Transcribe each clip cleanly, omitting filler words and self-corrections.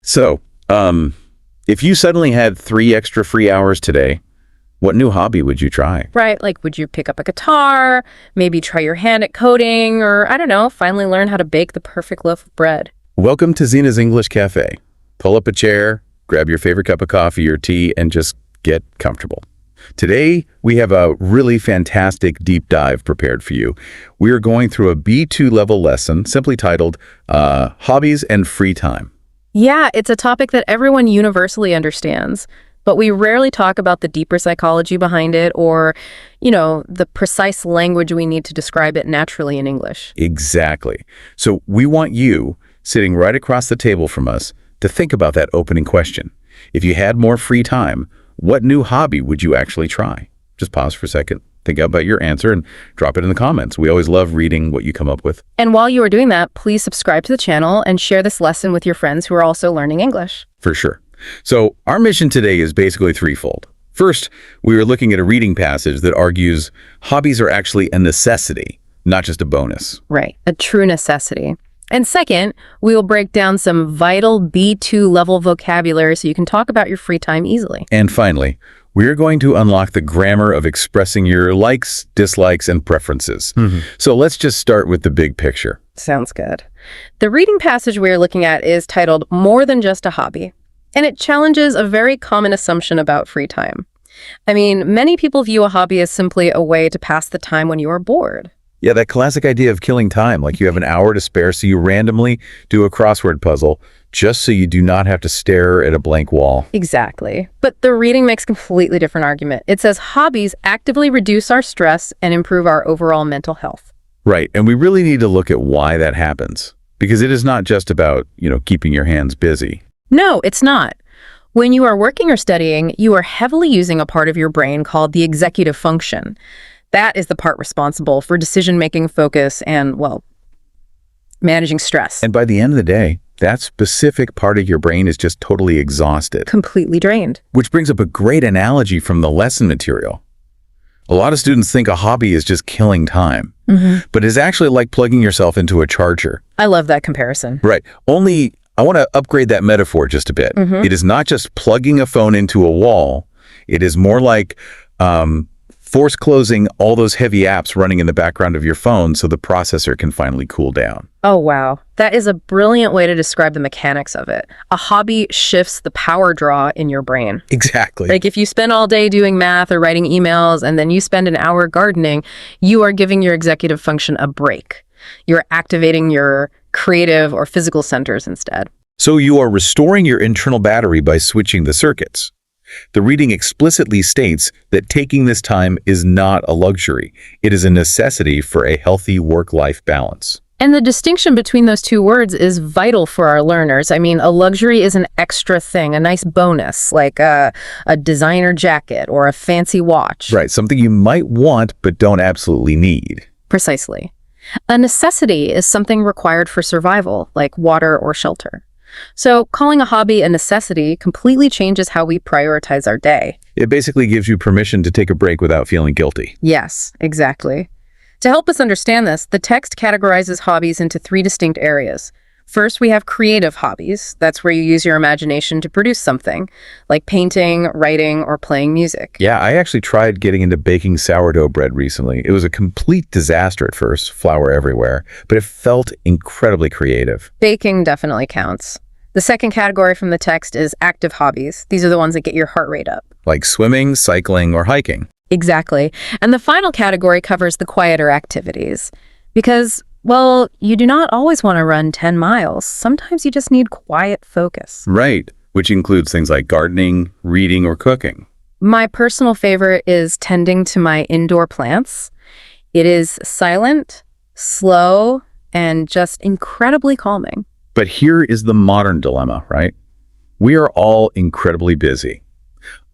So, if you suddenly had 3 extra free hours today, what new hobby would you try? Right, like would you pick up a guitar, maybe try your hand at coding, or I don't know, finally learn how to bake the perfect loaf of bread? Welcome to Zena's English Cafe. Pull up a chair, grab your favorite cup of coffee or tea, and just get comfortable. Today, we have a really fantastic deep dive prepared for you. We are going through a B2 level lesson simply titled Hobbies and Free Time. Yeah, it's a topic that everyone universally understands, but we rarely talk about the deeper psychology behind it or, the precise language we need to describe it naturally in English. Exactly. So we want you, sitting right across the table from us, to think about that opening question. If you had more free time, what new hobby would you actually try? Just pause for a second, think about your answer, and drop it in the comments. We always love reading what you come up with. And while you are doing that, please subscribe to the channel and share this lesson with your friends who are also learning English. For sure. So our mission today is basically threefold. First, we are looking at a reading passage that argues hobbies are actually a necessity, not just a bonus. Right, a true necessity. And second, we will break down some vital B2 level vocabulary so you can talk about your free time easily. And finally, we are going to unlock the grammar of expressing your likes, dislikes, and preferences. So let's just start with the big picture. Sounds good. The reading passage we are looking at is titled More Than Just a Hobby, and it challenges a very common assumption about free time. I mean, many people view a hobby as simply a way to pass the time when you are bored. Yeah, that classic idea of killing time, like you have an hour to spare, so you randomly do a crossword puzzle just so you do not have to stare at a blank wall. Exactly. But the reading makes a completely different argument. It says hobbies actively reduce our stress and improve our overall mental health. Right, and we really need to look at why that happens, because it is not just about, keeping your hands busy. No, it's not. When you are working or studying, you are heavily using a part of your brain called the executive function. That is the part responsible for decision-making, focus, and, managing stress. And by the end of the day, that specific part of your brain is just totally exhausted. Completely drained. Which brings up a great analogy from the lesson material. A lot of students think a hobby is just killing time, but it's actually like plugging yourself into a charger. I love that comparison. Right. Only I want to upgrade that metaphor just a bit. It is not just plugging a phone into a wall. It is more like force closing all those heavy apps running in the background of your phone so the processor can finally cool down. Oh, wow. That is a brilliant way to describe the mechanics of it. A hobby shifts the power draw in your brain. Exactly. Like if you spend all day doing math or writing emails and then you spend an hour gardening, you are giving your executive function a break. You're activating your creative or physical centers instead. So you are restoring your internal battery by switching the circuits. The reading explicitly states that taking this time is not a luxury. It is a necessity for a healthy work-life balance. And the distinction between those two words is vital for our learners. I mean, a luxury is an extra thing, a nice bonus, like a designer jacket or a fancy watch. Right, something you might want but don't absolutely need. Precisely. A necessity is something required for survival, like water or shelter. So calling a hobby a necessity completely changes how we prioritize our day. It basically gives you permission to take a break without feeling guilty. Yes, exactly. To help us understand this, the text categorizes hobbies into 3 distinct areas. First, we have creative hobbies. That's where you use your imagination to produce something, like painting, writing, or playing music. Yeah, I actually tried getting into baking sourdough bread recently. It was a complete disaster at first, flour everywhere, but it felt incredibly creative. Baking definitely counts. The second category from the text is active hobbies. These are the ones that get your heart rate up. Like swimming, cycling, or hiking. Exactly. And the final category covers the quieter activities. Because, you do not always want to run 10 miles. Sometimes you just need quiet focus. Right, which includes things like gardening, reading, or cooking. My personal favorite is tending to my indoor plants. It is silent, slow, and just incredibly calming. But here is the modern dilemma, right? We are all incredibly busy.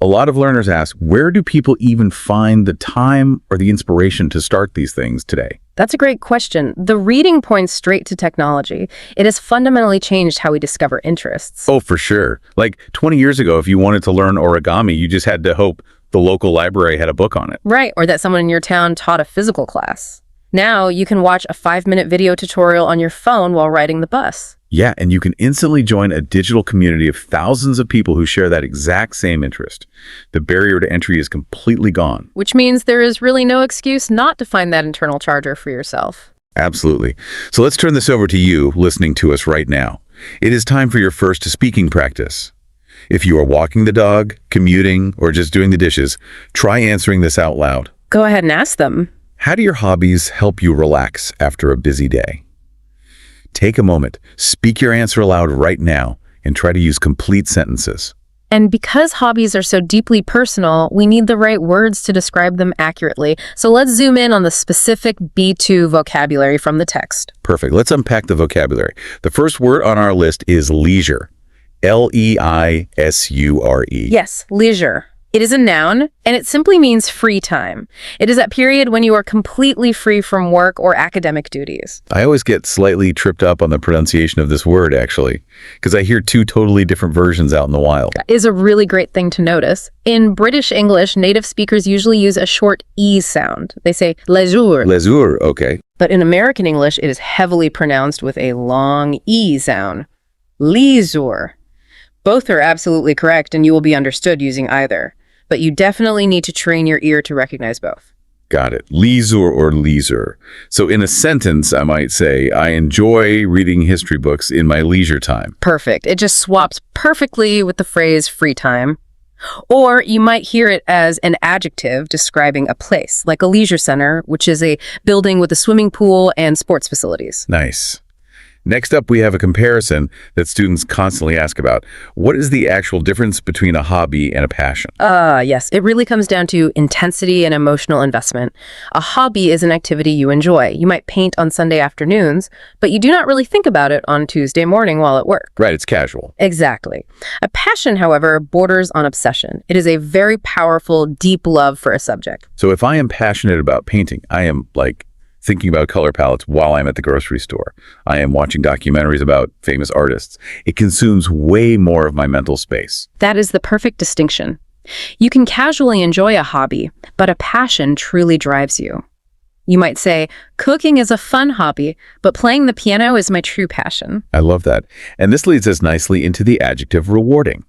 A lot of learners ask, where do people even find the time or the inspiration to start these things today? That's a great question. The reading points straight to technology. It has fundamentally changed how we discover interests. Oh, for sure. Like 20 years ago, if you wanted to learn origami, you just had to hope the local library had a book on it. Right, or that someone in your town taught a physical class. Now you can watch a 5-minute video tutorial on your phone while riding the bus. Yeah, and you can instantly join a digital community of thousands of people who share that exact same interest. The barrier to entry is completely gone. Which means there is really no excuse not to find that internal charger for yourself. Absolutely. So let's turn this over to you listening to us right now. It is time for your first speaking practice. If you are walking the dog, commuting, or just doing the dishes, try answering this out loud. Go ahead and ask them. How do your hobbies help you relax after a busy day? Take a moment, speak your answer aloud right now, and try to use complete sentences. And because hobbies are so deeply personal, we need the right words to describe them accurately. So let's zoom in on the specific B2 vocabulary from the text. Perfect. Let's unpack the vocabulary. The first word on our list is leisure. Leisure. Yes, leisure. It is a noun, and it simply means free time. It is that period when you are completely free from work or academic duties. I always get slightly tripped up on the pronunciation of this word, actually, because I hear two totally different versions out in the wild. That is a really great thing to notice. In British English, native speakers usually use a short E sound. They say leisure. Leisure, okay. But in American English, it is heavily pronounced with a long E sound. Leisure. Both are absolutely correct, and you will be understood using either. But you definitely need to train your ear to recognize both. Got it. Leisure or leisure. So in a sentence, I might say, I enjoy reading history books in my leisure time. Perfect. It just swaps perfectly with the phrase free time. Or you might hear it as an adjective describing a place, like a leisure center, which is a building with a swimming pool and sports facilities. Nice. Next up, we have a comparison that students constantly ask about. What is the actual difference between a hobby and a passion? Yes, it really comes down to intensity and emotional investment. A hobby is an activity you enjoy. You might paint on Sunday afternoons, but you do not really think about it on Tuesday morning while at work. Right, it's casual. Exactly. A passion, however, borders on obsession. It is a very powerful, deep love for a subject. So if I am passionate about painting, I am thinking about color palettes while I'm at the grocery store. I am watching documentaries about famous artists. It consumes way more of my mental space. That is the perfect distinction. You can casually enjoy a hobby, but a passion truly drives you. You might say, cooking is a fun hobby, but playing the piano is my true passion. I love that. And this leads us nicely into the adjective rewarding.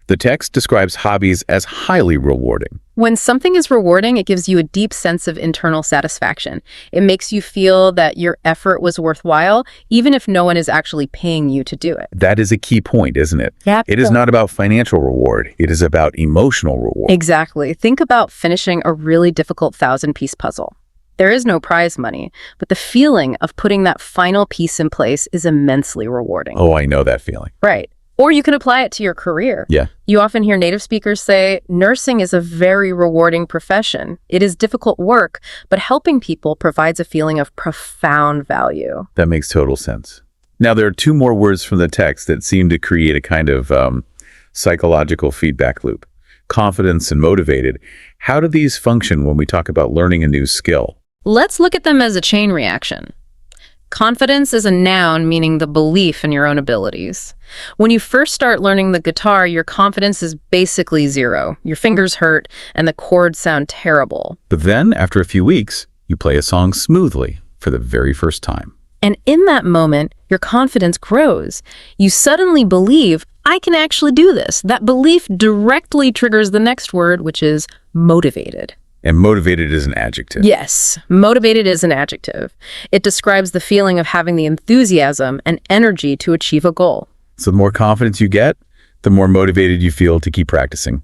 The text describes hobbies as highly rewarding. When something is rewarding, it gives you a deep sense of internal satisfaction. It makes you feel that your effort was worthwhile, even if no one is actually paying you to do it. That is a key point, isn't it? Yep. It is not about financial reward. It is about emotional reward. Exactly. Think about finishing a really difficult 1,000-piece puzzle. There is no prize money, but the feeling of putting that final piece in place is immensely rewarding. Oh, I know that feeling. Right. Or you can apply it to your career. Yeah. You often hear native speakers say, nursing is a very rewarding profession. It is difficult work, but helping people provides a feeling of profound value. That makes total sense. Now, there are two more words from the text that seem to create a kind of psychological feedback loop. Confidence and motivated. How do these function when we talk about learning a new skill? Let's look at them as a chain reaction. Confidence is a noun meaning the belief in your own abilities. When you first start learning the guitar, your confidence is basically zero. Your fingers hurt and the chords sound terrible. But then, after a few weeks, you play a song smoothly for the very first time. And in that moment, your confidence grows. You suddenly believe, I can actually do this. That belief directly triggers the next word, which is motivated. And motivated is an adjective. Yes, motivated is an adjective. It describes the feeling of having the enthusiasm and energy to achieve a goal. So the more confidence you get, the more motivated you feel to keep practicing.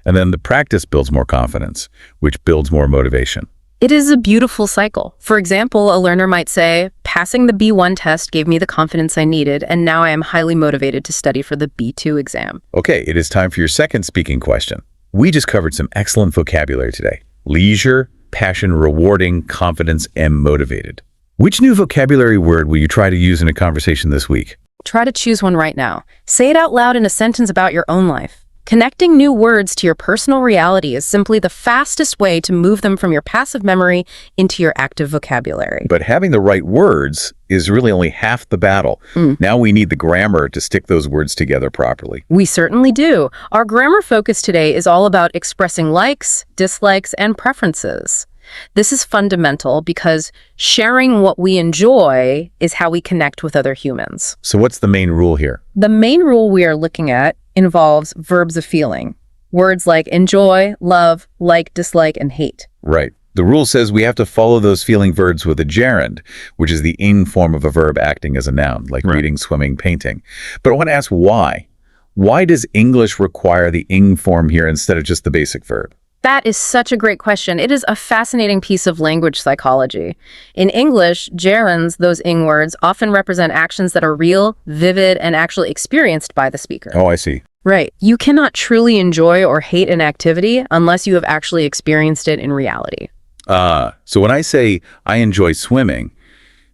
And then the practice builds more confidence, which builds more motivation. It is a beautiful cycle. For example, a learner might say, passing the B1 test gave me the confidence I needed, and now I am highly motivated to study for the B2 exam. Okay, it is time for your second speaking question. We just covered some excellent vocabulary today. Leisure, passion, rewarding, confidence, and motivated. Which new vocabulary word will you try to use in a conversation this week? Try to choose one right now. Say it out loud in a sentence about your own life. Connecting new words to your personal reality is simply the fastest way to move them from your passive memory into your active vocabulary. But having the right words is really only half the battle. Now we need the grammar to stick those words together properly. We certainly do. Our grammar focus today is all about expressing likes, dislikes, and preferences. This is fundamental because sharing what we enjoy is how we connect with other humans. So what's the main rule here? The main rule we are looking at involves verbs of feeling. Words like enjoy, love, like, dislike, and hate. Right. The rule says we have to follow those feeling verbs with a gerund, which is the ing form of a verb acting as a noun, like reading, swimming, painting. But I want to ask why? Why does English require the ing form here instead of just the basic verb? That is such a great question. It is a fascinating piece of language psychology. In English, gerunds, those ing words, often represent actions that are real, vivid, and actually experienced by the speaker. Oh, I see. Right. You cannot truly enjoy or hate an activity unless you have actually experienced it in reality. So when I say I enjoy swimming,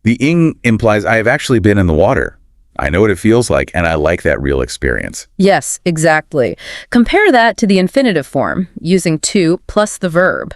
the ing implies I have actually been in the water. I know what it feels like, and I like that real experience. Yes, exactly. Compare that to the infinitive form, using to plus the verb.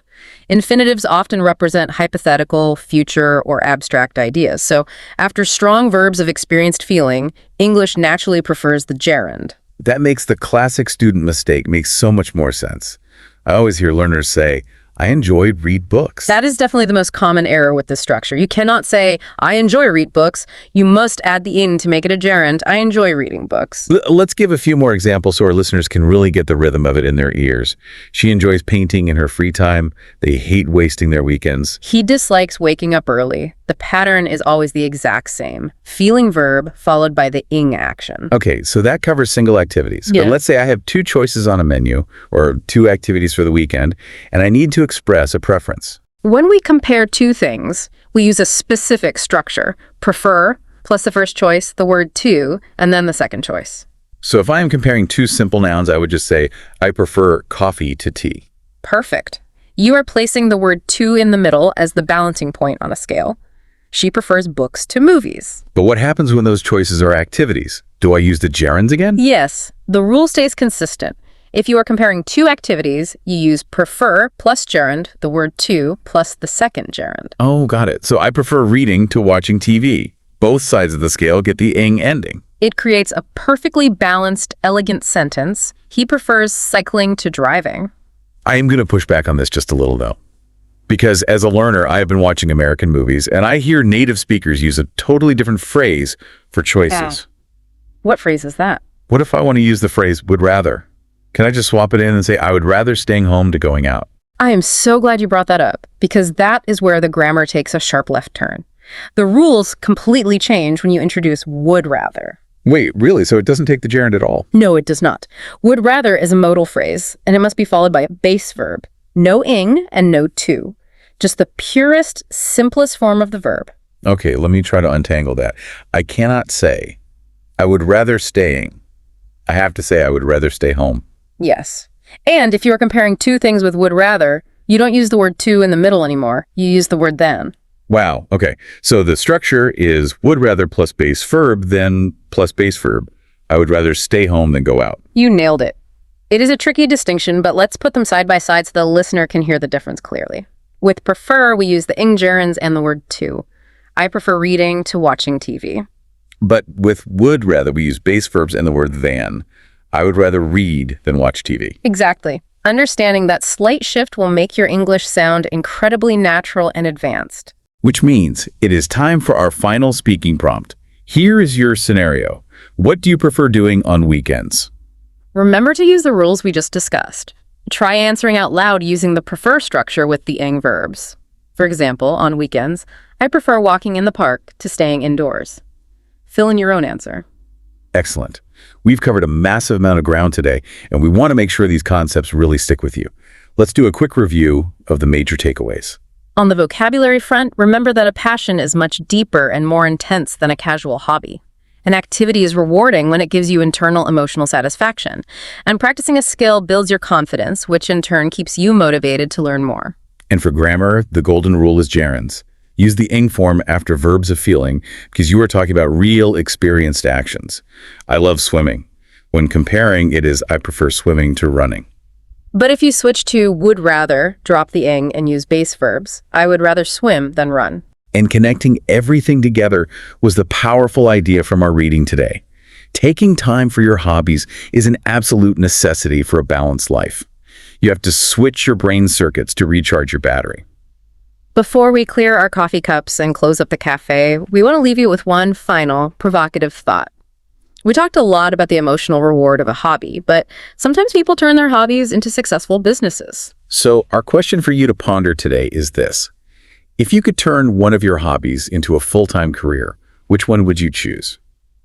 Infinitives often represent hypothetical, future, or abstract ideas. So after strong verbs of experienced feeling, English naturally prefers the gerund. That makes the classic student mistake make so much more sense. I always hear learners say, I enjoy read books. That is definitely the most common error with this structure. You cannot say, I enjoy read books. You must add the ing to make it a gerund. I enjoy reading books. Let's give a few more examples so our listeners can really get the rhythm of it in their ears. She enjoys painting in her free time. They hate wasting their weekends. He dislikes waking up early. The pattern is always the exact same. Feeling verb followed by the ing action. Okay, so that covers single activities. Yeah. But let's say I have two choices on a menu or two activities for the weekend, and I need to express a preference. When we compare two things, we use a specific structure. Prefer, plus the first choice, the word to, and then the second choice. So if I am comparing two simple nouns, I would just say, I prefer coffee to tea. Perfect. You are placing the word to in the middle as the balancing point on a scale. She prefers books to movies. But what happens when those choices are activities? Do I use the gerunds again? Yes, the rule stays consistent. If you are comparing two activities, you use prefer plus gerund, the word to, plus the second gerund. Oh, got it. So I prefer reading to watching TV. Both sides of the scale get the ing ending. It creates a perfectly balanced, elegant sentence. He prefers cycling to driving. I am going to push back on this just a little, though. Because as a learner, I have been watching American movies, and I hear native speakers use a totally different phrase for choices. Yeah. What phrase is that? What if I want to use the phrase would rather? Can I just swap it in and say I would rather staying home to going out? I am so glad you brought that up, because that is where the grammar takes a sharp left turn. The rules completely change when you introduce would rather. Wait, really? So it doesn't take the gerund at all? No, it does not. Would rather is a modal phrase, and it must be followed by a base verb. No ing and no to. Just the purest, simplest form of the verb. Okay, let me try to untangle that. I cannot say I would rather staying. I have to say I would rather stay home. Yes. And if you are comparing two things with would rather, you don't use the word to in the middle anymore. You use the word then. Wow, okay. So the structure is would rather plus base verb, then plus base verb. I would rather stay home than go out. You nailed it. It is a tricky distinction, but let's put them side by side so the listener can hear the difference clearly. With prefer, we use the ing gerunds and the word to. I prefer reading to watching TV. But with would rather, we use base verbs and the word than. I would rather read than watch TV. Exactly. Understanding that slight shift will make your English sound incredibly natural and advanced. Which means it is time for our final speaking prompt. Here is your scenario. What do you prefer doing on weekends? Remember to use the rules we just discussed. Try answering out loud using the prefer structure with the ing verbs. For example, on weekends, I prefer walking in the park to staying indoors. Fill in your own answer. Excellent. We've covered a massive amount of ground today, and we want to make sure these concepts really stick with you. Let's do a quick review of the major takeaways. On the vocabulary front, remember that a passion is much deeper and more intense than a casual hobby. An activity is rewarding when it gives you internal emotional satisfaction, and practicing a skill builds your confidence, which in turn keeps you motivated to learn more. And for grammar, the golden rule is gerunds. Use the ing form after verbs of feeling because you are talking about real experienced actions. I love swimming. When comparing, it is I prefer swimming to running. But if you switch to would rather, drop the ing and use base verbs, I would rather swim than run. And connecting everything together was the powerful idea from our reading today. Taking time for your hobbies is an absolute necessity for a balanced life. You have to switch your brain circuits to recharge your battery. Before we clear our coffee cups and close up the cafe, we want to leave you with one final provocative thought. We talked a lot about the emotional reward of a hobby, but sometimes people turn their hobbies into successful businesses. So our question for you to ponder today is this. If you could turn one of your hobbies into a full-time career, which one would you choose?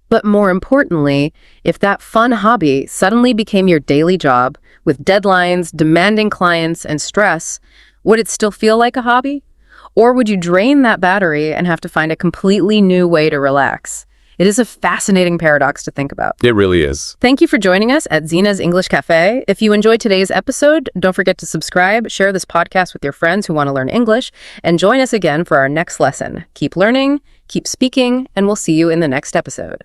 But more importantly, if that fun hobby suddenly became your daily job with deadlines, demanding clients, and stress, would it still feel like a hobby? Or would you drain that battery and have to find a completely new way to relax? It is a fascinating paradox to think about. It really is. Thank you for joining us at Zena's English Cafe. If you enjoyed today's episode, don't forget to subscribe, share this podcast with your friends who want to learn English, and join us again for our next lesson. Keep learning, keep speaking, and we'll see you in the next episode.